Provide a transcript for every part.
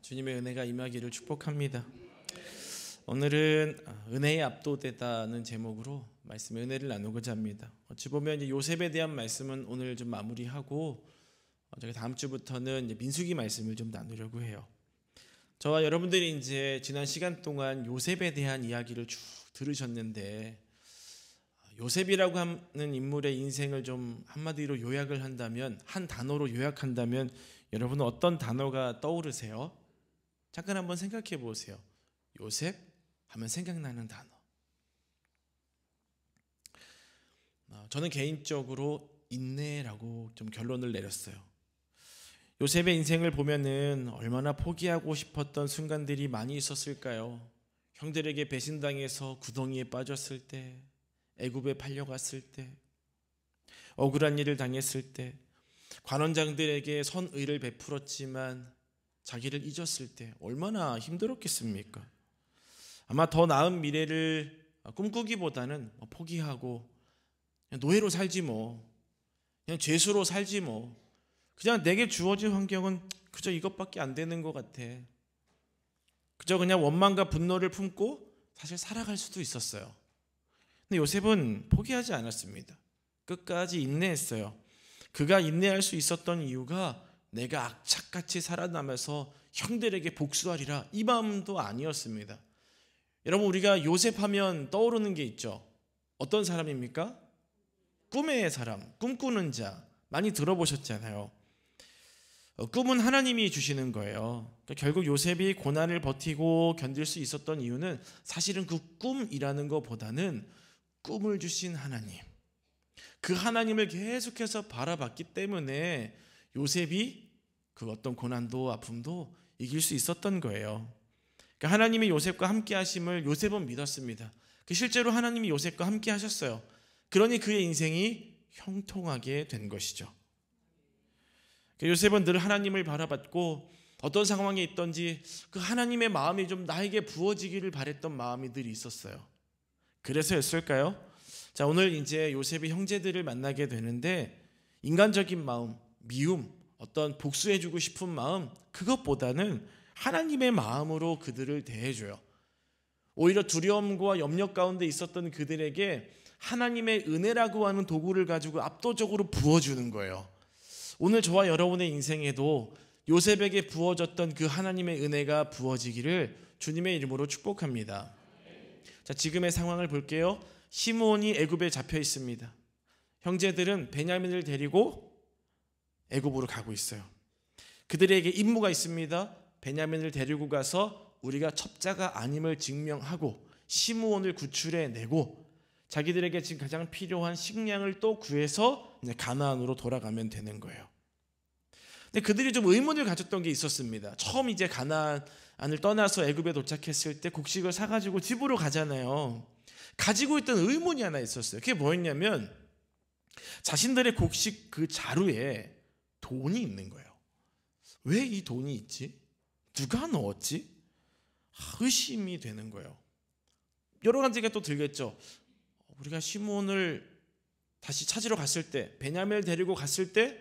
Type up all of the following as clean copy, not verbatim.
주님의 은혜가 임하기를 축복합니다. 오늘은 은혜에 압도되다는 제목으로 말씀의 은혜를 나누고자 합니다. 어찌 보면 이제 요셉에 대한 말씀은 오늘 좀 마무리하고 저희 다음 주부터는 이제 민수기 말씀을 좀 나누려고 해요. 저와 여러분들이 이제 지난 시간 동안 요셉에 대한 이야기를 쭉 들으셨는데, 요셉이라고 하는 인물의 인생을 좀 한마디로 요약을 한다면, 한 단어로 요약한다면 여러분은 어떤 단어가 떠오르세요? 잠깐 한번 생각해 보세요. 요셉 하면 생각나는 단어. 저는 개인적으로 인내라고 좀 결론을 내렸어요. 요셉의 인생을 보면은 얼마나 포기하고 싶었던 순간들이 많이 있었을까요? 형들에게 배신당해서 구덩이에 빠졌을 때, 애굽에 팔려갔을 때, 억울한 일을 당했을 때, 관원장들에게 선의를 베풀었지만 자기를 잊었을 때 얼마나 힘들었겠습니까? 아마 더 나은 미래를 꿈꾸기보다는 포기하고 그냥 노예로 살지 뭐, 그냥 죄수로 살지 뭐, 그냥 내게 주어진 환경은 그저 이것밖에 안 되는 것 같아, 그저 그냥 원망과 분노를 품고 사실 살아갈 수도 있었어요. 근데 요셉은 포기하지 않았습니다. 끝까지 인내했어요. 그가 인내할 수 있었던 이유가 내가 악착같이 살아남아서 형들에게 복수하리라, 이 마음도 아니었습니다. 여러분, 우리가 요셉하면 떠오르는 게 있죠. 어떤 사람입니까? 꿈의 사람, 꿈꾸는 자. 많이 들어보셨잖아요. 꿈은 하나님이 주시는 거예요. 그러니까 결국 요셉이 고난을 버티고 견딜 수 있었던 이유는 사실은 그 꿈이라는 것보다는 꿈을 주신 하나님, 그 하나님을 계속해서 바라봤기 때문에 요셉이 그 어떤 고난도 아픔도 이길 수 있었던 거예요. 그러니까 하나님이 요셉과 함께 하심을 요셉은 믿었습니다. 실제로 하나님이 요셉과 함께 하셨어요. 그러니 그의 인생이 형통하게 된 것이죠. 요셉은 늘 하나님을 바라봤고 어떤 상황에 있던지 그 하나님의 마음이 좀 나에게 부어지기를 바랬던 마음이 늘 있었어요. 그래서였을까요? 자, 오늘 이제 요셉이 형제들을 만나게 되는데, 인간적인 마음, 미움, 어떤 복수해주고 싶은 마음, 그것보다는 하나님의 마음으로 그들을 대해줘요. 오히려 두려움과 염려 가운데 있었던 그들에게 하나님의 은혜라고 하는 도구를 가지고 압도적으로 부어주는 거예요. 오늘 저와 여러분의 인생에도 요셉에게 부어졌던 그 하나님의 은혜가 부어지기를 주님의 이름으로 축복합니다. 자, 지금의 상황을 볼게요. 시므온이 애굽에 잡혀 있습니다. 형제들은 베냐민을 데리고 애굽으로 가고 있어요. 그들에게 임무가 있습니다. 베냐민을 데리고 가서 우리가 첩자가 아님을 증명하고 시므온을 구출해내고 자기들에게 지금 가장 필요한 식량을 또 구해서 이제 가나안으로 돌아가면 되는 거예요. 근데 그들이 좀 의문을 가졌던 게 있었습니다. 처음 이제 가나안을 떠나서 애굽에 도착했을 때 곡식을 사가지고 집으로 가잖아요. 가지고 있던 의문이 하나 있었어요. 그게 뭐였냐면 자신들의 곡식 그 자루에 돈이 있는 거예요. 왜 이 돈이 있지? 누가 넣었지? 의심이 되는 거예요. 여러 가지가 또 들겠죠. 우리가 시므온을 다시 찾으러 갔을 때, 베냐민을 데리고 갔을 때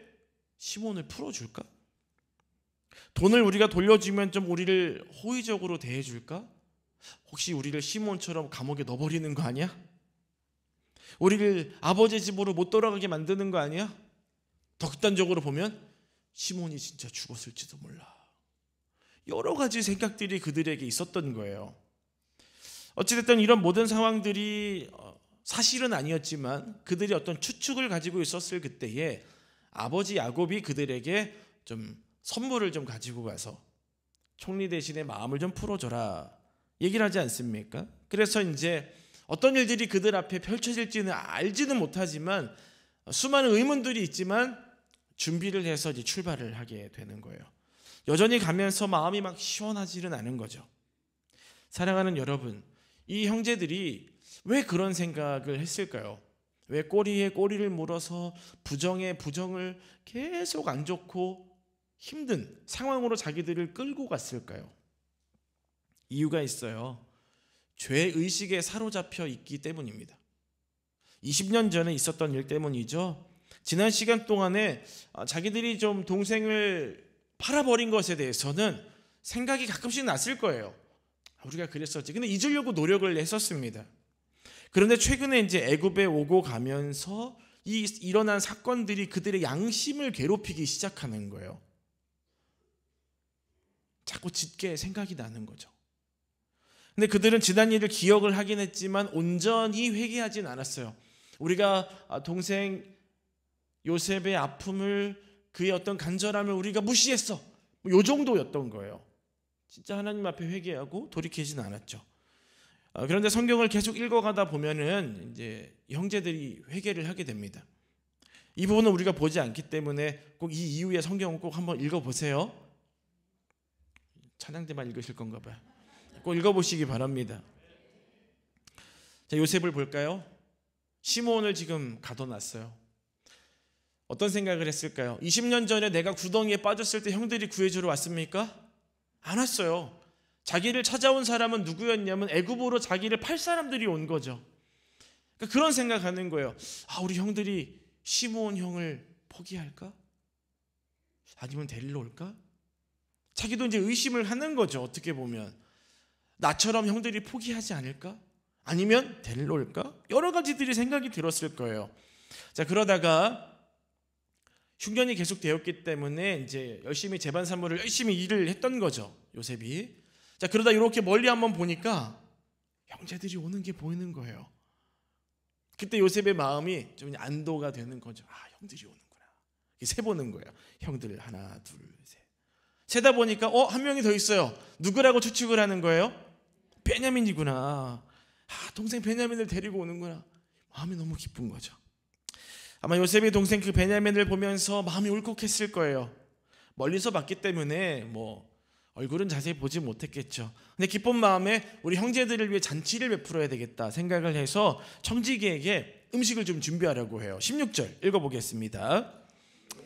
시므온을 풀어줄까? 돈을 우리가 돌려주면 좀 우리를 호의적으로 대해줄까? 혹시 우리를 시므온처럼 감옥에 넣어버리는 거 아니야? 우리를 아버지 집으로 못 돌아가게 만드는 거 아니야? 더 극단적으로 보면 시므온이 진짜 죽었을지도 몰라. 여러 가지 생각들이 그들에게 있었던 거예요. 어찌됐든 이런 모든 상황들이 사실은 아니었지만 그들이 어떤 추측을 가지고 있었을 그때에 아버지 야곱이 그들에게 좀 선물을 좀 가지고 가서 총리 대신에 마음을 좀 풀어줘라 얘기를 하지 않습니까? 그래서 이제 어떤 일들이 그들 앞에 펼쳐질지는 알지는 못하지만 수많은 의문들이 있지만 준비를 해서 이제 출발을 하게 되는 거예요. 여전히 가면서 마음이 막 시원하지는 않은 거죠. 사랑하는 여러분, 이 형제들이 왜 그런 생각을 했을까요? 왜 꼬리에 꼬리를 물어서 부정에 부정을 계속 안 좋고 힘든 상황으로 자기들을 끌고 갔을까요? 이유가 있어요. 죄의식에 사로잡혀 있기 때문입니다. 20년 전에 있었던 일 때문이죠. 지난 시간 동안에 자기들이 좀 동생을 팔아버린 것에 대해서는 생각이 가끔씩 났을 거예요. 우리가 그랬었지. 근데 잊으려고 노력을 했었습니다. 그런데 최근에 이제 애굽에 오고 가면서 일어난 사건들이 그들의 양심을 괴롭히기 시작하는 거예요. 자꾸 짙게 생각이 나는 거죠. 근데 그들은 지난 일을 기억을 하긴 했지만 온전히 회개하진 않았어요. 우리가 동생 요셉의 아픔을, 그의 어떤 간절함을 우리가 무시했어, 요 정도였던 거예요. 진짜 하나님 앞에 회개하고 돌이키진 않았죠. 그런데 성경을 계속 읽어가다 보면은 이제 형제들이 회개를 하게 됩니다. 이 부분은 우리가 보지 않기 때문에 꼭 이 이후의 성경을 꼭 한번 읽어보세요. 찬양 때만 읽으실 건가 봐요. 꼭 읽어보시기 바랍니다. 자, 요셉을 볼까요? 시므온을 지금 가둬놨어요. 어떤 생각을 했을까요? 20년 전에 내가 구덩이에 빠졌을 때 형들이 구해주러 왔습니까? 안 왔어요. 자기를 찾아온 사람은 누구였냐면 애굽으로 자기를 팔 사람들이 온 거죠. 그러니까 그런 생각하는 거예요. 우리 형들이 시므온 형을 포기할까? 아니면 데리러 올까? 자기도 이제 의심을 하는 거죠. 어떻게 보면 나처럼 형들이 포기하지 않을까? 아니면 데리러 올까? 여러 가지들이 생각이 들었을 거예요. 자, 그러다가 흉년이 계속 되었기 때문에 이제 열심히 재반 사무를 열심히 일을 했던 거죠, 요셉이. 자, 그러다 이렇게 멀리 한번 보니까 형제들이 오는 게 보이는 거예요. 그때 요셉의 마음이 좀 안도가 되는 거죠. 형들이 오는구나. 세보는 거예요. 형들 하나, 둘, 셋. 세다 보니까 한 명이 더 있어요. 누구라고 추측을 하는 거예요? 베냐민이구나. 동생 베냐민을 데리고 오는구나. 마음이 너무 기쁜 거죠. 아마 요셉의 동생 그 베냐민을 보면서 마음이 울컥했을 거예요. 멀리서 봤기 때문에 얼굴은 자세히 보지 못했겠죠. 근데 기쁜 마음에 우리 형제들을 위해 잔치를 베풀어야 되겠다 생각을 해서 청지기에게 음식을 좀 준비하려고 해요. 16절 읽어보겠습니다.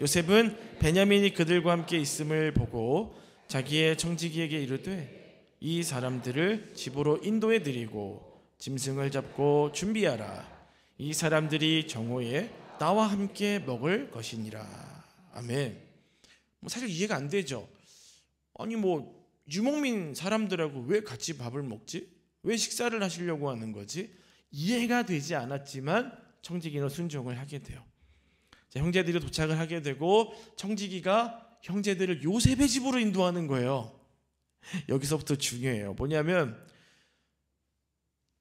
요셉은 베냐민이 그들과 함께 있음을 보고 자기의 청지기에게 이르되 이 사람들을 집으로 인도해 드리고 짐승을 잡고 준비하라. 이 사람들이 정오에 나와 함께 먹을 것이니라. 아멘. 사실 이해가 안 되죠. 아니 유목민 사람들하고 왜 같이 밥을 먹지? 왜 식사를 하시려고 하는 거지? 이해가 되지 않았지만 청지기는 순종을 하게 돼요. 자, 형제들이 도착을 하게 되고 청지기가 형제들을 요셉의 집으로 인도하는 거예요. 여기서부터 중요해요. 뭐냐면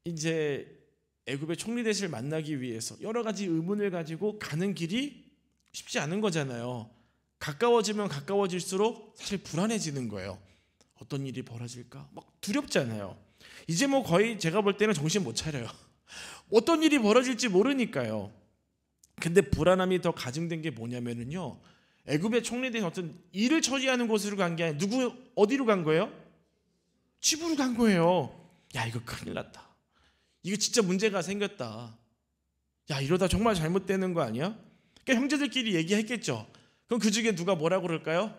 이제 애굽의 총리 대신을 만나기 위해서 여러 가지 의문을 가지고 가는 길이 쉽지 않은 거잖아요. 가까워지면 가까워질수록 사실 불안해지는 거예요. 어떤 일이 벌어질까? 두렵잖아요. 이제 거의 제가 볼 때는 정신 못 차려요. 어떤 일이 벌어질지 모르니까요. 근데 불안함이 더 가중된 게 뭐냐면요, 애굽의 총리 대신 어떤 일을 처리하는 곳으로 간 게 아니라 어디로 간 거예요? 집으로 간 거예요. 야, 이거 큰일 났다. 이거 진짜 문제가 생겼다. 야, 이러다 정말 잘못되는 거 아니야? 그러니까 형제들끼리 얘기했겠죠. 그럼 그 중에 누가 뭐라고 그럴까요?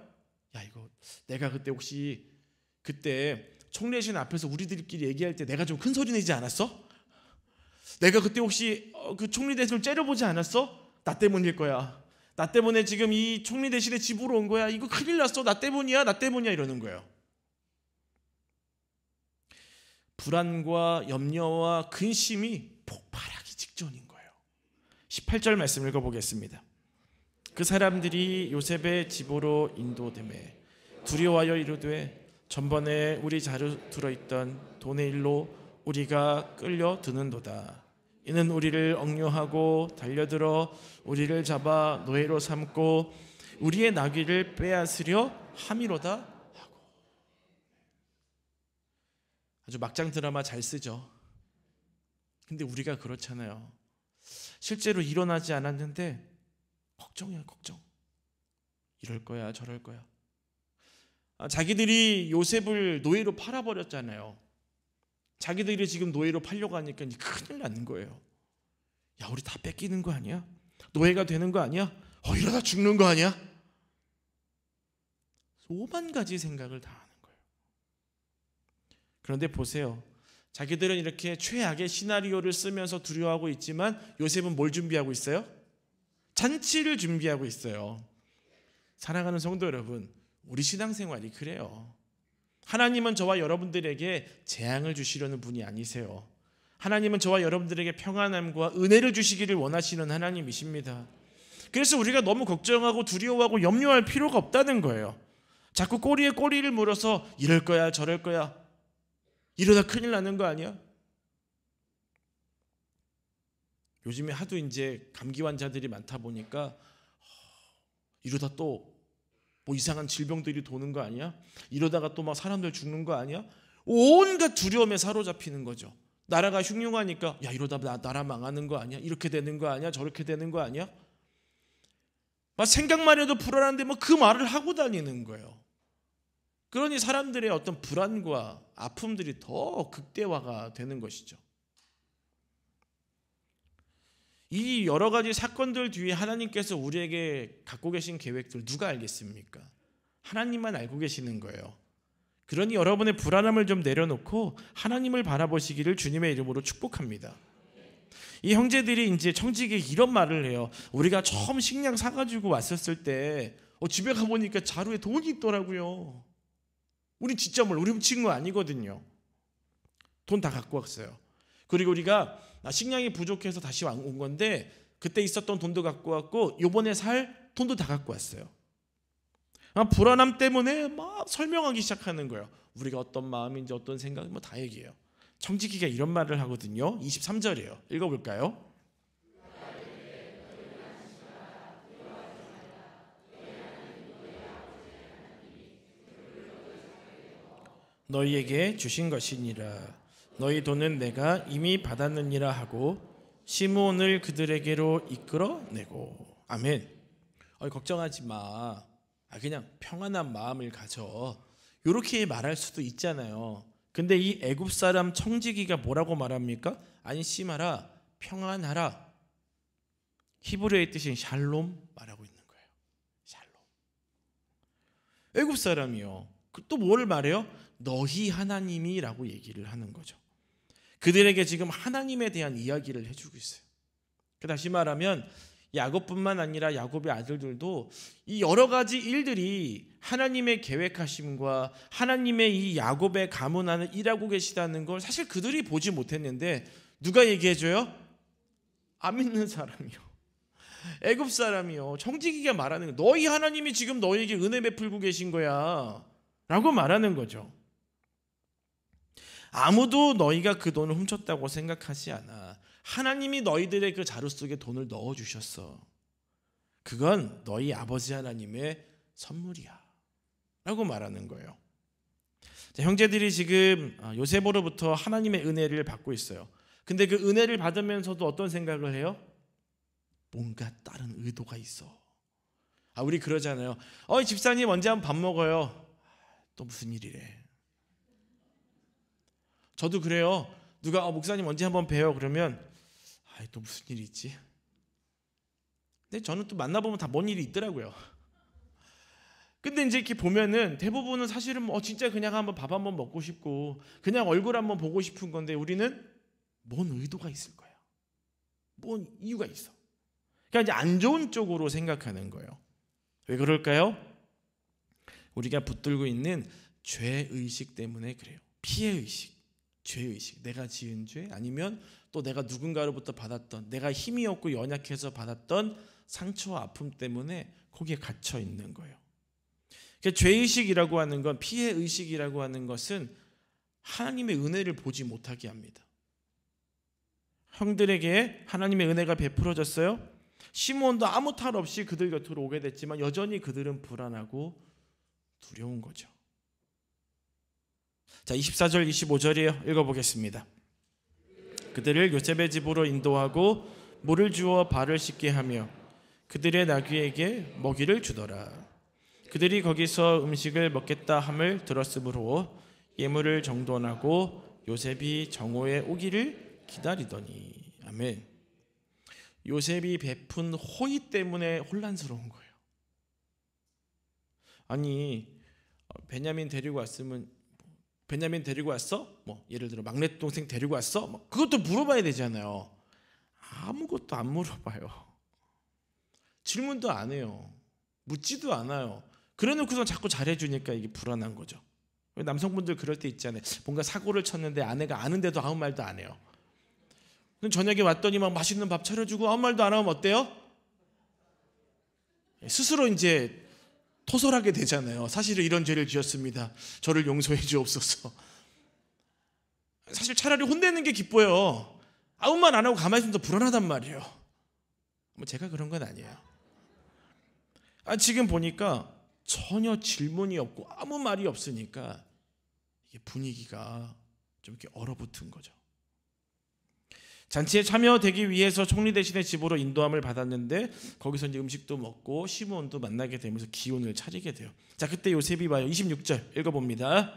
야, 이거 내가 그때 총리신 앞에서 우리들끼리 얘기할 때 내가 좀 큰 소리 내지 않았어? 내가 그때 혹시 그 총리 대신을 째려보지 않았어? 나 때문일 거야. 나 때문에 지금 이 총리 대신에 집으로 온 거야. 이거 큰일 났어. 나 때문이야. 이러는 거예요. 불안과 염려와 근심이 폭발하기 직전인 거예요. 18절 말씀 읽어보겠습니다. 그 사람들이 요셉의 집으로 인도되매 두려워하여 이르되 전번에 우리 자루 들어있던 돈의 일로 우리가 끌려 드는도다. 이는 우리를 억류하고 달려들어 우리를 잡아 노예로 삼고 우리의 나귀를 빼앗으려 함이로다 하고. 아주 막장 드라마 잘 쓰죠. 근데 우리가 그렇잖아요. 실제로 일어나지 않았는데 걱정이야, 걱정. 이럴 거야, 저럴 거야. 자기들이 요셉을 노예로 팔아버렸잖아요. 자기들이 지금 노예로 팔려고 하니까 큰일 나는 거예요. 야, 우리 다 뺏기는 거 아니야? 노예가 되는 거 아니야? 이러다 죽는 거 아니야? 오만 가지 생각을 다 하는 거예요. 그런데 보세요. 자기들은 이렇게 최악의 시나리오를 쓰면서 두려워하고 있지만 요셉은 뭘 준비하고 있어요? 잔치를 준비하고 있어요. 사랑하는 성도 여러분, 우리 신앙생활이 그래요. 하나님은 저와 여러분들에게 재앙을 주시려는 분이 아니세요. 하나님은 저와 여러분들에게 평안함과 은혜를 주시기를 원하시는 하나님이십니다. 그래서 우리가 너무 걱정하고 두려워하고 염려할 필요가 없다는 거예요. 자꾸 꼬리에 꼬리를 물어서 이럴 거야 저럴 거야, 이러다 큰일 나는 거 아니야? 요즘에 하도 이제 감기 환자들이 많다 보니까 이러다 또 뭐 이상한 질병들이 도는 거 아니야? 이러다가 또 막 사람들 죽는 거 아니야? 온갖 두려움에 사로잡히는 거죠. 나라가 흉흉하니까 야 이러다 나라 망하는 거 아니야? 이렇게 되는 거 아니야? 저렇게 되는 거 아니야? 막 생각만 해도 불안한데 뭐 그 말을 하고 다니는 거예요. 그러니 사람들의 어떤 불안과 아픔들이 더 극대화가 되는 것이죠. 이 여러 가지 사건들 뒤에 하나님께서 우리에게 갖고 계신 계획들 누가 알겠습니까? 하나님만 알고 계시는 거예요. 그러니 여러분의 불안함을 좀 내려놓고 하나님을 바라보시기를 주님의 이름으로 축복합니다. 이 형제들이 이제 청지기에 이런 말을 해요. 우리가 처음 식량 사가지고 왔었을 때 집에 가보니까 자루에 돈이 있더라고요. 우리 진짜 우리 훔친 거 아니거든요. 돈 다 갖고 왔어요. 그리고 우리가 식량이 부족해서 다시 온 건데 그때 있었던 돈도 갖고 왔고 요번에 살 돈도 다 갖고 왔어요. 불안함 때문에 막 설명하기 시작하는 거예요. 우리가 어떤 마음인지 어떤 생각 다 얘기해요. 청지기가 이런 말을 하거든요. 23절이에요. 읽어볼까요? 너희에게 주신 것이니라. 너희 돈은 내가 이미 받았느니라 하고 시므온을 그들에게로 이끌어내고. 아멘. 걱정하지 마. 그냥 평안한 마음을 가져. 이렇게 말할 수도 있잖아요. 근데 이 애굽 사람 청지기가 뭐라고 말합니까? 안심하라, 평안하라. 히브리어의 뜻인 샬롬 말하고 있는 거예요. 샬롬. 애굽 사람이요. 또 뭐를 말해요? 너희 하나님이라고 얘기를 하는 거죠. 그들에게 지금 하나님에 대한 이야기를 해주고 있어요. 다시 말하면 야곱뿐만 아니라 야곱의 아들들도 이 여러 가지 일들이 하나님의 계획하심과 하나님의 이 야곱의 가문 안에 일하고 계시다는 걸 사실 그들이 보지 못했는데 누가 얘기해줘요? 안 믿는 사람이요. 애굽 사람이요. 청지기가 말하는 거예요. 너희 하나님이 지금 너희에게 은혜 베풀고 계신 거야 라고 말하는 거죠. 아무도 너희가 그 돈을 훔쳤다고 생각하지 않아. 하나님이 너희들의 그 자루 속에 돈을 넣어주셨어. 그건 너희 아버지 하나님의 선물이야 라고 말하는 거예요. 형제들이 지금 요셉으로부터 하나님의 은혜를 받고 있어요. 근데 그 은혜를 받으면서도 어떤 생각을 해요? 뭔가 다른 의도가 있어. 우리 그러잖아요. 집사님 언제 한번 밥 먹어요? 또 무슨 일이래. 저도 그래요. 누가 목사님 언제 한번 봬요? 그러면 또 무슨 일이 있지? 근데 저는 또 만나보면 다 뭔 일이 있더라고요. 근데 이제 이렇게 보면은 대부분은 사실은 진짜 그냥 한번 밥 한번 먹고 싶고 그냥 얼굴 한번 보고 싶은 건데 우리는 뭔 의도가 있을 거야. 뭔 이유가 있어. 그러니까 이제 안 좋은 쪽으로 생각하는 거예요. 왜 그럴까요? 우리가 붙들고 있는 죄의식 때문에 그래요. 피해의식. 죄의식, 내가 지은 죄 아니면 또 내가 누군가로부터 받았던 내가 힘이 없고 연약해서 받았던 상처와 아픔 때문에 거기에 갇혀 있는 거예요. 그러니까 죄의식이라고 하는 건 피해의식이라고 하는 것은 하나님의 은혜를 보지 못하게 합니다. 형들에게 하나님의 은혜가 베풀어졌어요. 시므온도 아무 탈 없이 그들 곁으로 오게 됐지만 여전히 그들은 불안하고 두려운 거죠. 자, 24절 25절이에요. 읽어보겠습니다. 그들을 요셉의 집으로 인도하고 물을 주어 발을 씻게 하며 그들의 나귀에게 먹이를 주더라. 그들이 거기서 음식을 먹겠다 함을 들었으므로 예물을 정돈하고 요셉이 정오에 오기를 기다리더니. 아멘. 요셉이 베푼 호의 때문에 혼란스러운 거예요. 아니 베냐민 데리고 왔으면 베냐민 데리고 왔어? 예를 들어 막내 동생 데리고 왔어? 그것도 물어봐야 되잖아요. 아무것도 안 물어봐요. 질문도 안 해요. 묻지도 않아요. 그래놓고서 자꾸 잘해주니까 이게 불안한 거죠. 남성분들 그럴 때 있잖아요. 뭔가 사고를 쳤는데 아내가 아는데도 아무 말도 안 해요. 저녁에 왔더니 막 맛있는 밥 차려주고 아무 말도 안 하면 어때요? 스스로 이제 토설하게 되잖아요. 사실은 이런 죄를 지었습니다. 저를 용서해 주옵소서. 사실 차라리 혼내는 게 기뻐요. 아무 말 안 하고 가만히 있으면 더 불안하단 말이에요. 뭐 제가 그런 건 아니에요. 지금 보니까 전혀 질문이 없고 아무 말이 없으니까 이게 분위기가 좀 이렇게 얼어붙은 거죠. 잔치에 참여되기 위해서 총리 대신의 집으로 인도함을 받았는데 거기서 이제 음식도 먹고 시므온도 만나게 되면서 기운을 차리게 돼요. 자, 그때 요셉이 와요. 26절 읽어봅니다.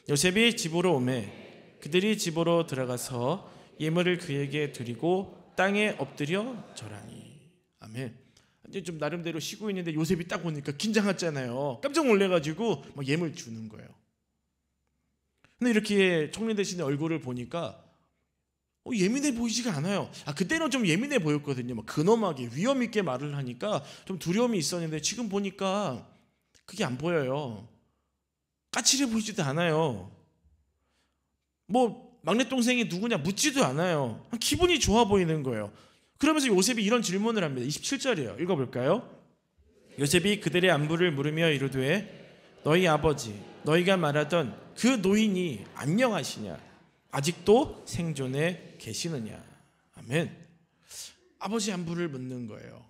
요셉이 집으로 오매 그들이 집으로 들어가서 예물을 그에게 드리고 땅에 엎드려 절하니. 아멘. 이제 좀 나름대로 쉬고 있는데 요셉이 딱 오니까 긴장했잖아요. 깜짝 놀래가지고 막 예물 주는 거예요. 근데 이렇게 총리 대신의 얼굴을 보니까 예민해 보이지가 않아요. 그때는 좀 예민해 보였거든요. 막 근엄하게 위험 있게 말을 하니까 좀 두려움이 있었는데 지금 보니까 그게 안 보여요. 까칠해 보이지도 않아요. 뭐 막내 동생이 누구냐 묻지도 않아요. 기분이 좋아 보이는 거예요. 그러면서 요셉이 이런 질문을 합니다. 27절이에요. 읽어볼까요? 요셉이 그들의 안부를 물으며 이르되 너희 아버지 너희가 말하던 그 노인이 안녕하시냐? 아직도 생존해 계시느냐? 아멘. 아버지 안부를 묻는 거예요.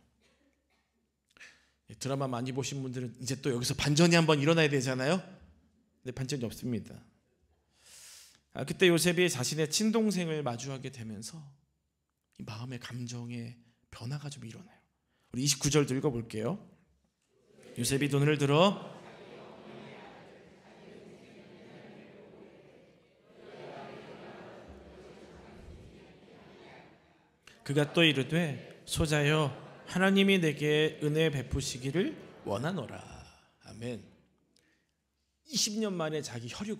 드라마 많이 보신 분들은 이제 또 여기서 반전이 한번 일어나야 되잖아요. 근데 반전이 없습니다. 그때 요셉이 자신의 친동생을 마주하게 되면서 이 마음의 감정의 변화가 좀 일어나요. 우리 29절도 읽어볼게요. 요셉이 돈을 들어 그가 또 이르되 소자여 하나님이 내게 은혜 베푸시기를 원하노라. 아멘. 20년 만에 자기 혈육,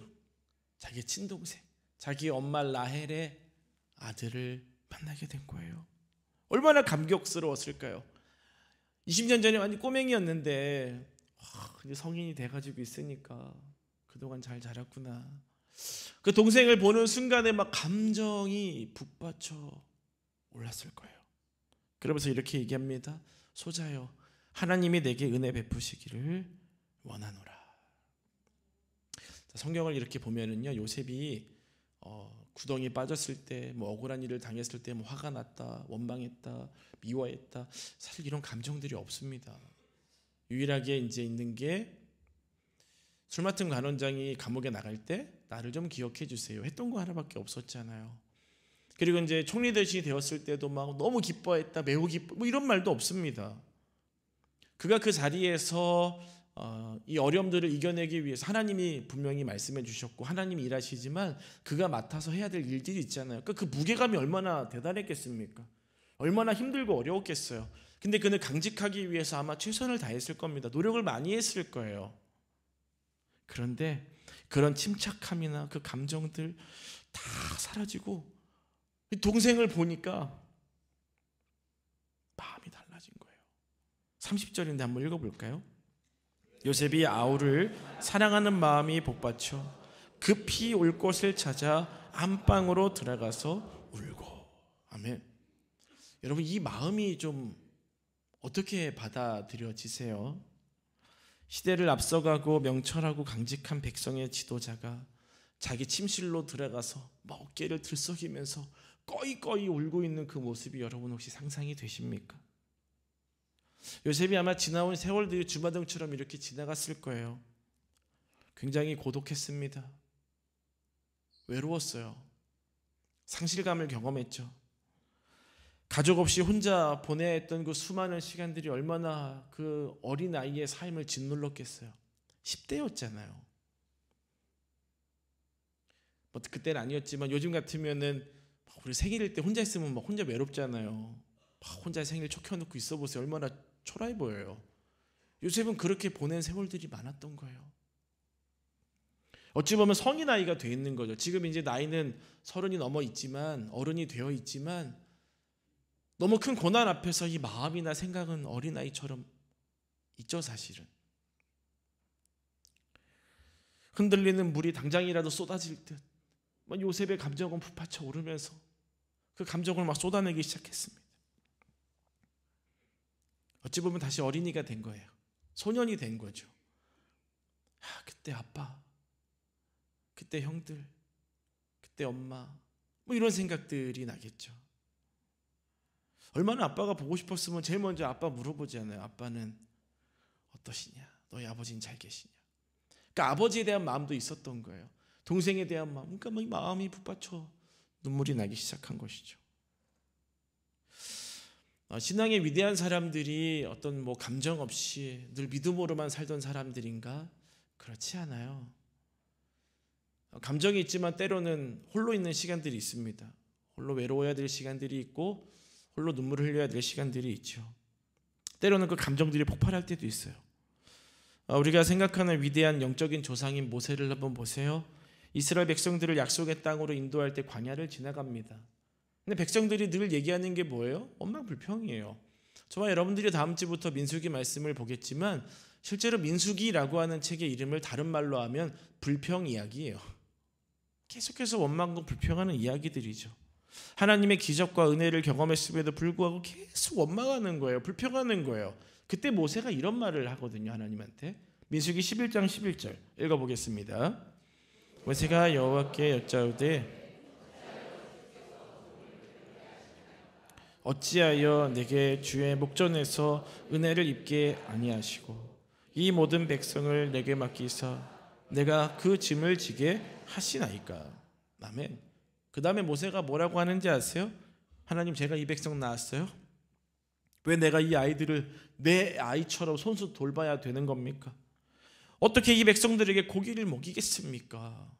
자기 친동생, 자기 엄마 라헬의 아들을 만나게 된 거예요. 얼마나 감격스러웠을까요? 20년 전에 완전 꼬맹이였는데 이제 성인이 돼가지고 있으니까 그동안 잘 자랐구나. 그 동생을 보는 순간에 막 감정이 북받쳐 올랐을 거예요. 그러면서 이렇게 얘기합니다. 소자여 하나님이 내게 은혜 베푸시기를 원하노라. 성경을 이렇게 보면은요, 요셉이 구덩이에 빠졌을 때, 뭐 억울한 일을 당했을 때, 뭐 화가 났다, 원망했다, 미워했다, 사실 이런 감정들이 없습니다. 유일하게 이제 있는 게 술 맡은 간원장이 감옥에 나갈 때 나를 좀 기억해 주세요 했던 거 하나밖에 없었잖아요. 그리고 이제 총리 대신이 되었을 때도 막 너무 기뻐했다, 매우 기뻐, 뭐 이런 말도 없습니다. 그가 그 자리에서 이 어려움들을 이겨내기 위해서 하나님이 분명히 말씀해 주셨고 하나님이 일하시지만 그가 맡아서 해야 될 일들이 있잖아요. 그 무게감이 얼마나 대단했겠습니까? 얼마나 힘들고 어려웠겠어요. 근데 그는 강직하기 위해서 아마 최선을 다했을 겁니다. 노력을 많이 했을 거예요. 그런데 그런 침착함이나 그 감정들 다 사라지고 동생을 보니까 마음이 달라진 거예요. 30절인데 한번 읽어볼까요? 요셉이 아우를 사랑하는 마음이 복받쳐 급히 올 곳을 찾아 안방으로 들어가서 울고. 아멘. 여러분, 이 마음이 좀 어떻게 받아들여지세요? 시대를 앞서가고 명철하고 강직한 백성의 지도자가 자기 침실로 들어가서 막 어깨를 들썩이면서 꺼이꺼이 울고 있는 그 모습이 여러분 혹시 상상이 되십니까? 요셉이 아마 지나온 세월들이 주마등처럼 이렇게 지나갔을 거예요. 굉장히 고독했습니다. 외로웠어요. 상실감을 경험했죠. 가족 없이 혼자 보내야 했던 그 수많은 시간들이 얼마나 그 어린아이의 삶을 짓눌렀겠어요. 10대였잖아요. 뭐 그때는 아니었지만 요즘 같으면은 우리 생일일 때 혼자 있으면 막 혼자 외롭잖아요. 혼자 생일 초 켜놓고 있어 보세요. 얼마나 초라해 보여요. 요셉은 그렇게 보낸 세월들이 많았던 거예요. 어찌 보면 성인 아이가 돼 있는 거죠. 지금 이제 나이는 30이 넘어 있지만 어른이 되어 있지만 너무 큰 고난 앞에서 이 마음이나 생각은 어린아이처럼 있죠, 사실은. 흔들리는 물이 당장이라도 쏟아질 듯 요셉의 감정은 북받쳐 오르면서 그 감정을 막 쏟아내기 시작했습니다. 어찌 보면 다시 어린이가 된 거예요. 소년이 된 거죠. 그때 아빠, 그때 형들, 그때 엄마, 이런 생각들이 나겠죠. 얼마나 아빠가 보고 싶었으면 제일 먼저 아빠 물어보잖아요. 아빠는 어떠시냐? 너희 아버지는 잘 계시냐? 그러니까 아버지에 대한 마음도 있었던 거예요. 동생에 대한 마음, 그러니까 마음이 북받쳐 눈물이 나기 시작한 것이죠. 신앙의 위대한 사람들이 어떤 감정 없이 늘 믿음으로만 살던 사람들인가? 그렇지 않아요. 감정이 있지만 때로는 홀로 있는 시간들이 있습니다. 홀로 외로워야 될 시간들이 있고 홀로 눈물을 흘려야 될 시간들이 있죠. 때로는 그 감정들이 폭발할 때도 있어요. 우리가 생각하는 위대한 영적인 조상인 모세를 한번 보세요. 이스라엘 백성들을 약속의 땅으로 인도할 때 광야를 지나갑니다. 근데 백성들이 늘 얘기하는 게 뭐예요? 원망불평이에요. 저와 여러분들이 다음 주부터 민수기 말씀을 보겠지만 실제로 민수기라고 하는 책의 이름을 다른 말로 하면 불평 이야기예요. 계속해서 원망과 불평하는 이야기들이죠. 하나님의 기적과 은혜를 경험했음에도 불구하고 계속 원망하는 거예요. 불평하는 거예요. 그때 모세가 이런 말을 하거든요. 하나님한테. 민수기 11장 11절 읽어보겠습니다. 모세가 여호와께 여짜오되 어찌하여 내게 주의 목전에서 은혜를 입게 아니하시고 이 모든 백성을 내게 맡기사 내가 그 짐을 지게 하시나이까. 아멘. 그 다음에 모세가 뭐라고 하는지 아세요? 하나님, 제가 이 백성 낳았어요? 왜 내가 이 아이들을 내 아이처럼 손수 돌봐야 되는 겁니까? 어떻게 이 백성들에게 고기를 먹이겠습니까?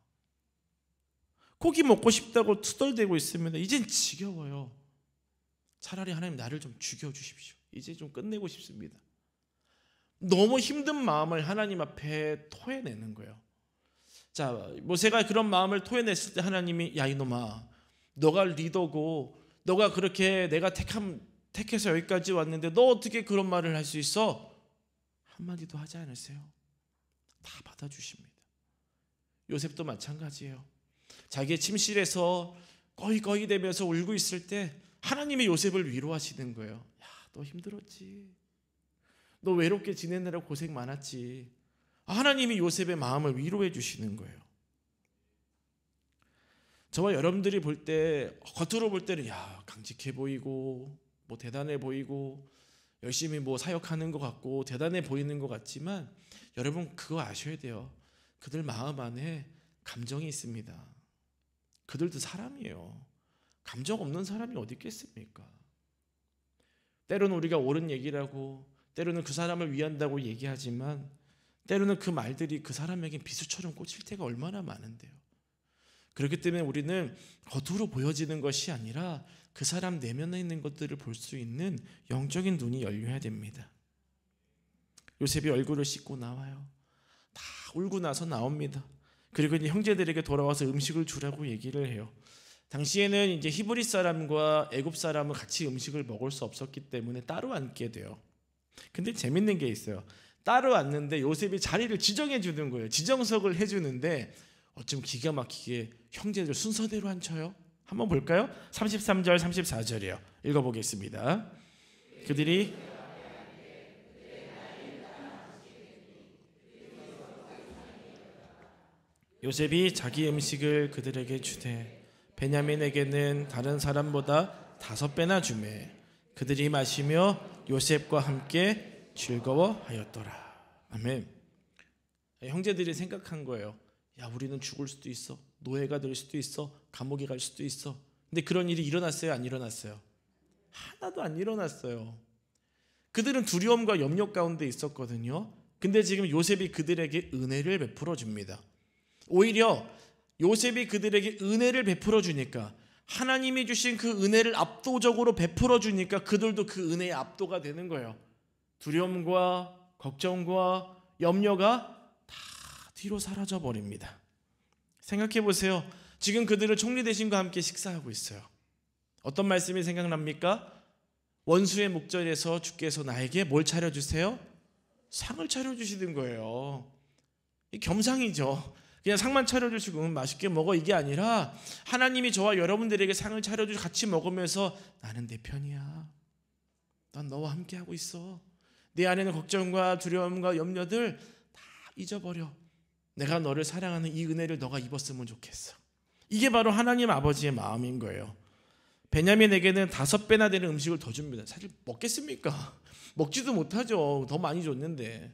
고기 먹고 싶다고 투덜대고 있습니다. 이젠 지겨워요. 차라리 하나님 나를 좀 죽여주십시오. 이제 좀 끝내고 싶습니다. 너무 힘든 마음을 하나님 앞에 토해내는 거예요. 자, 모세가 그런 마음을 토해냈을 때 하나님이 야 이놈아, 너가 리더고 너가 그렇게 내가 택해서 여기까지 왔는데 너 어떻게 그런 말을 할 수 있어? 한마디도 하지 않으세요. 다 받아주십니다. 요셉도 마찬가지예요. 자기의 침실에서 꺼이꺼이 되면서 울고 있을 때 하나님이 요셉을 위로하시는 거예요. 야, 너 힘들었지. 너 외롭게 지내느라 고생 많았지. 하나님이 요셉의 마음을 위로해 주시는 거예요. 저와 여러분들이 볼 때 겉으로 볼 때는 야, 강직해 보이고 대단해 보이고 열심히 사역하는 것 같고 대단해 보이는 것 같지만 여러분 그거 아셔야 돼요. 그들 마음 안에 감정이 있습니다. 그들도 사람이에요. 감정 없는 사람이 어디 있겠습니까? 때로는 우리가 옳은 얘기라고, 때로는 그 사람을 위한다고 얘기하지만 때로는 그 말들이 그 사람에게 비수처럼 꽂힐 때가 얼마나 많은데요. 그렇기 때문에 우리는 겉으로 보여지는 것이 아니라 그 사람 내면에 있는 것들을 볼 수 있는 영적인 눈이 열려야 됩니다. 요셉이 얼굴을 씻고 나와요. 다 울고 나서 나옵니다. 그리고 이제 형제들에게 돌아와서 음식을 주라고 얘기를 해요. 당시에는 이제 히브리 사람과 애굽 사람은 같이 음식을 먹을 수 없었기 때문에 따로 앉게 돼요. 근데 재밌는 게 있어요. 따로 앉는데 요셉이 자리를 지정해 주는 거예요. 지정석을 해주는데 어쩜 기가 막히게 형제들 순서대로 앉혀요. 한번 볼까요? 33절 34절이요. 읽어보겠습니다. 그들이 요셉이 자기 음식을 그들에게 주되 베냐민에게는 다른 사람보다 5배나 주매 그들이 마시며 요셉과 함께 즐거워하였더라. 아멘. 형제들이 생각한 거예요. 야, 우리는 죽을 수도 있어. 노예가 될 수도 있어. 감옥에 갈 수도 있어. 근데 그런 일이 일어났어요? 안 일어났어요? 하나도 안 일어났어요. 그들은 두려움과 염려 가운데 있었거든요. 근데 지금 요셉이 그들에게 은혜를 베풀어 줍니다. 오히려 요셉이 그들에게 은혜를 베풀어 주니까, 하나님이 주신 그 은혜를 압도적으로 베풀어 주니까 그들도 그 은혜의 압도가 되는 거예요. 두려움과 걱정과 염려가 다 뒤로 사라져 버립니다. 생각해 보세요. 지금 그들은 총리 대신과 함께 식사하고 있어요. 어떤 말씀이 생각납니까? 원수의 목전에서 주께서 나에게 뭘 차려주세요? 상을 차려주시는 거예요. 이 겸상이죠. 그냥 상만 차려주시고 맛있게 먹어 이게 아니라 하나님이 저와 여러분들에게 상을 차려주시고 같이 먹으면서 나는 내 편이야. 난 너와 함께하고 있어. 내 안에는 걱정과 두려움과 염려들 다 잊어버려. 내가 너를 사랑하는 이 은혜를 너가 입었으면 좋겠어. 이게 바로 하나님 아버지의 마음인 거예요. 베냐민에게는 5배나 되는 음식을 더 줍니다. 사실 먹겠습니까? 먹지도 못하죠. 더 많이 줬는데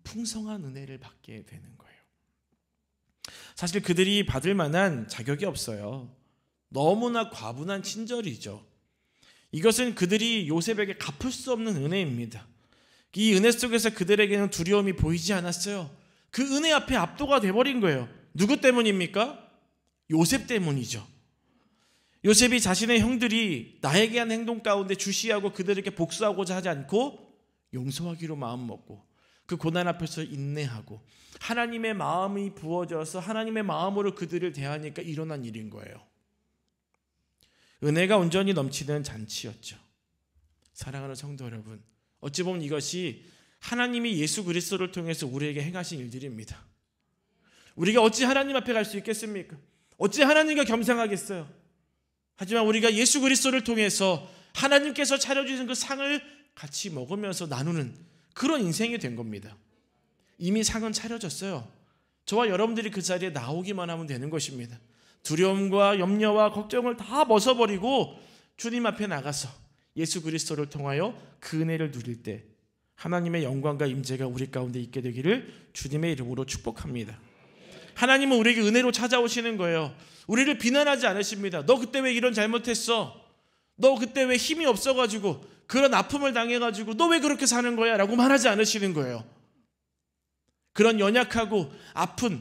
풍성한 은혜를 받게 되는 거예요. 사실 그들이 받을 만한 자격이 없어요. 너무나 과분한 친절이죠. 이것은 그들이 요셉에게 갚을 수 없는 은혜입니다. 이 은혜 속에서 그들에게는 두려움이 보이지 않았어요. 그 은혜 앞에 압도가 돼버린 거예요. 누구 때문입니까? 요셉 때문이죠. 요셉이 자신의 형들이 나에게 한 행동 가운데 주시하고 그들에게 복수하고자 하지 않고 용서하기로 마음먹고 그 고난 앞에서 인내하고 하나님의 마음이 부어져서 하나님의 마음으로 그들을 대하니까 일어난 일인 거예요. 은혜가 온전히 넘치는 잔치였죠. 사랑하는 성도 여러분, 어찌 보면 이것이 하나님이 예수 그리스도를 통해서 우리에게 행하신 일들입니다. 우리가 어찌 하나님 앞에 갈 수 있겠습니까? 어찌 하나님과 겸상하겠어요? 하지만 우리가 예수 그리스도를 통해서 하나님께서 차려주신 그 상을 같이 먹으면서 나누는 그런 인생이 된 겁니다. 이미 상은 차려졌어요. 저와 여러분들이 그 자리에 나오기만 하면 되는 것입니다. 두려움과 염려와 걱정을 다 벗어버리고 주님 앞에 나가서 예수 그리스도를 통하여 그 은혜를 누릴 때 하나님의 영광과 임재가 우리 가운데 있게 되기를 주님의 이름으로 축복합니다. 하나님은 우리에게 은혜로 찾아오시는 거예요. 우리를 비난하지 않으십니다. 너 그때 왜 이런 잘못했어? 너 그때 왜 힘이 없어가지고 그런 아픔을 당해가지고 너 왜 그렇게 사는 거야? 라고 말하지 않으시는 거예요. 그런 연약하고 아픈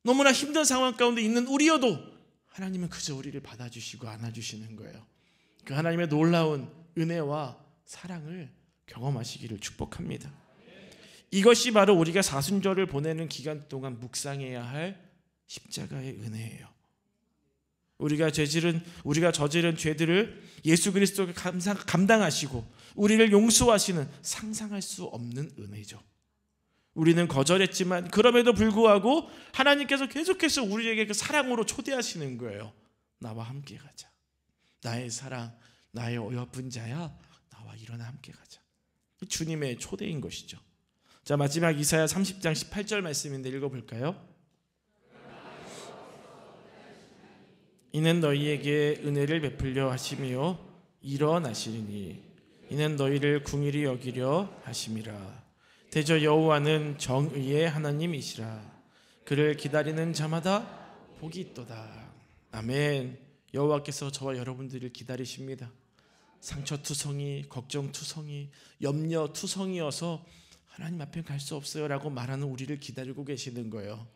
너무나 힘든 상황 가운데 있는 우리여도 하나님은 그저 우리를 받아주시고 안아주시는 거예요. 그 하나님의 놀라운 은혜와 사랑을 경험하시기를 축복합니다. 이것이 바로 우리가 사순절을 보내는 기간 동안 묵상해야 할 십자가의 은혜예요. 우리가 저지른 죄들을 예수 그리스도가 감당하시고 우리를 용서하시는 상상할 수 없는 은혜죠. 우리는 거절했지만 그럼에도 불구하고 하나님께서 계속해서 우리에게 그 사랑으로 초대하시는 거예요. 나와 함께 가자. 나의 사랑, 나의 어여쁜 자야, 나와 일어나 함께 가자. 주님의 초대인 것이죠. 자, 마지막 이사야 30장 18절 말씀인데 읽어볼까요? 이는 너희에게 은혜를 베풀려 하시며 일어나시리니 이는 너희를 궁일이 여기려 하심이라. 대저 여호와는 정의의 하나님이시라. 그를 기다리는 자마다 복이 있도다. 아멘. 여호와께서 저와 여러분들을 기다리십니다. 상처투성이, 걱정투성이, 염려투성이어서 하나님 앞에 갈 수 없어요 라고 말하는 우리를 기다리고 계시는 거예요.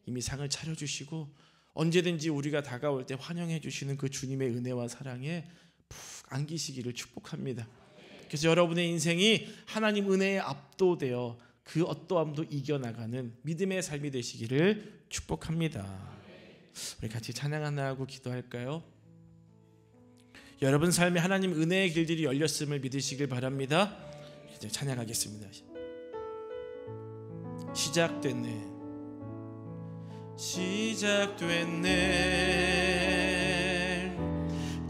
이미 상을 차려주시고 언제든지 우리가 다가올 때 환영해 주시는 그 주님의 은혜와 사랑에 푹 안기시기를 축복합니다. 그래서 여러분의 인생이 하나님 은혜에 압도되어 그 어떠함도 이겨나가는 믿음의 삶이 되시기를 축복합니다. 우리 같이 찬양 하나 하고 기도할까요? 여러분 삶에 하나님 은혜의 길들이 열렸음을 믿으시길 바랍니다. 이제 찬양하겠습니다. 시작됐네.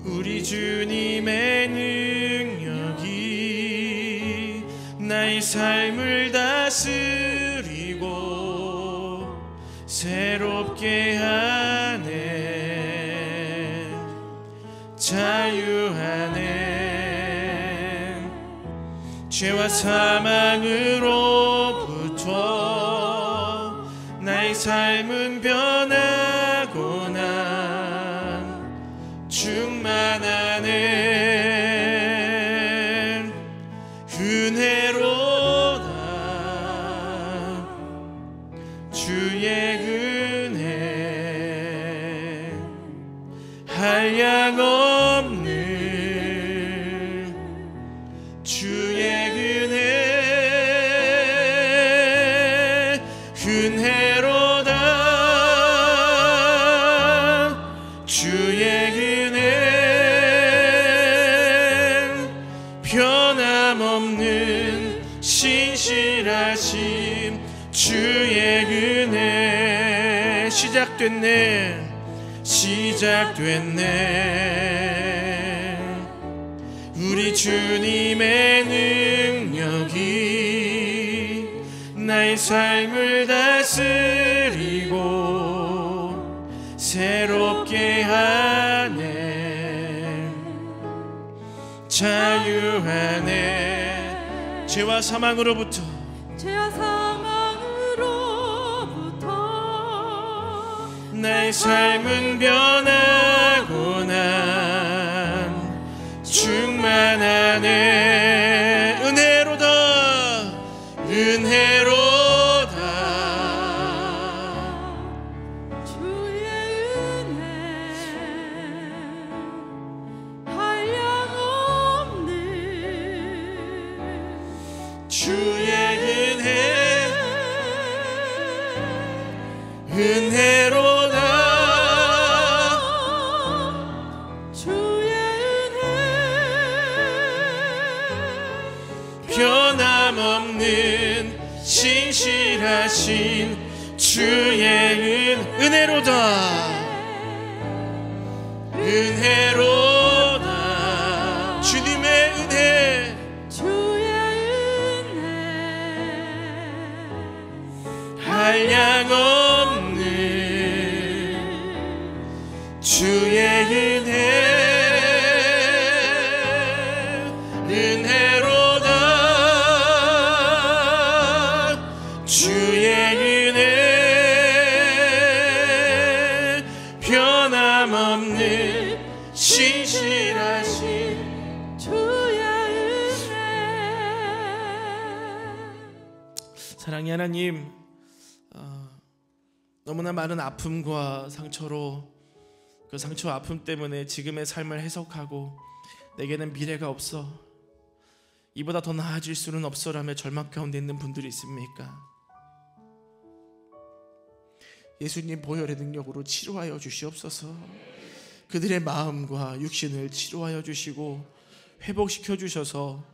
우리 주님의 능력이 나의 삶을 다스리고 새롭게 하네. 자유하네. 죄와 사망으로부터 나의 삶은 변하고나 충만하네. 은혜로다. 주의 은혜 한량없는 주의 은혜 은혜로다. 주의 은혜 시작됐네. 우리 주님의 능력이 나의 삶을 다스리고 새롭게 하네. 자유하네. 죄와 사망으로부터 나의 삶은 변하고 난 충만하네. 은혜로다 주의 은혜 한량없는 주의 은혜로다 주의 은혜 변함없는 신실하신 주의 은혜로다 주님의 은혜 주의 은혜 한량없는 주의 은혜로다 주의 은혜 변함없는 신실하신 주의 은혜. 사랑의 하나님, 너무나 많은 아픔과 상처로 그 상처와 아픔 때문에 지금의 삶을 해석하고 내게는 미래가 없어, 이보다 더 나아질 수는 없어라며 절망 가운데 있는 분들이 있습니까? 예수님 보혈의 능력으로 치료하여 주시옵소서. 그들의 마음과 육신을 치료하여 주시고 회복시켜 주셔서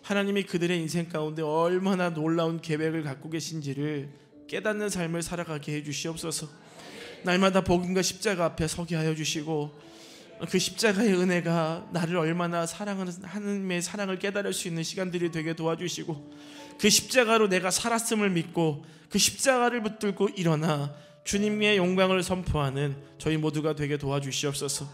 하나님이 그들의 인생 가운데 얼마나 놀라운 계획을 갖고 계신지를 깨닫는 삶을 살아가게 해 주시옵소서. 날마다 복음과 십자가 앞에 서게 하여 주시고 그 십자가의 은혜가 나를 얼마나 사랑하는 하나님의 사랑을 깨달을 수 있는 시간들이 되게 도와주시고 그 십자가로 내가 살았음을 믿고 그 십자가를 붙들고 일어나 주님의 영광을 선포하는 저희 모두가 되게 도와주시옵소서.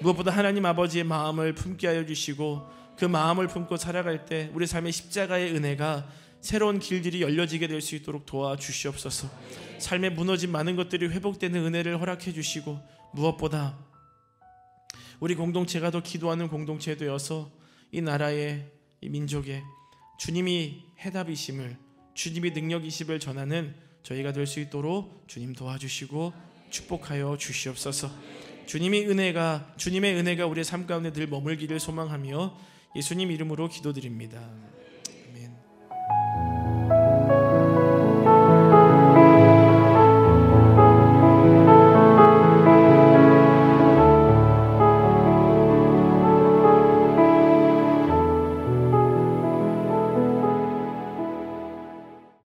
무엇보다 하나님 아버지의 마음을 품게 하여 주시고 그 마음을 품고 살아갈 때 우리 삶의 십자가의 은혜가 새로운 길들이 열려지게 될 수 있도록 도와주시옵소서. 삶에 무너진 많은 것들이 회복되는 은혜를 허락해 주시고 무엇보다 우리 공동체가 더 기도하는 공동체 되어서 이 나라의 이 민족에 주님이 해답이심을, 주님이 능력이심을 전하는 저희가 될 수 있도록 주님 도와주시고 축복하여 주시옵소서. 주님의 은혜가 우리의 삶 가운데 늘 머물기를 소망하며 예수님 이름으로 기도드립니다.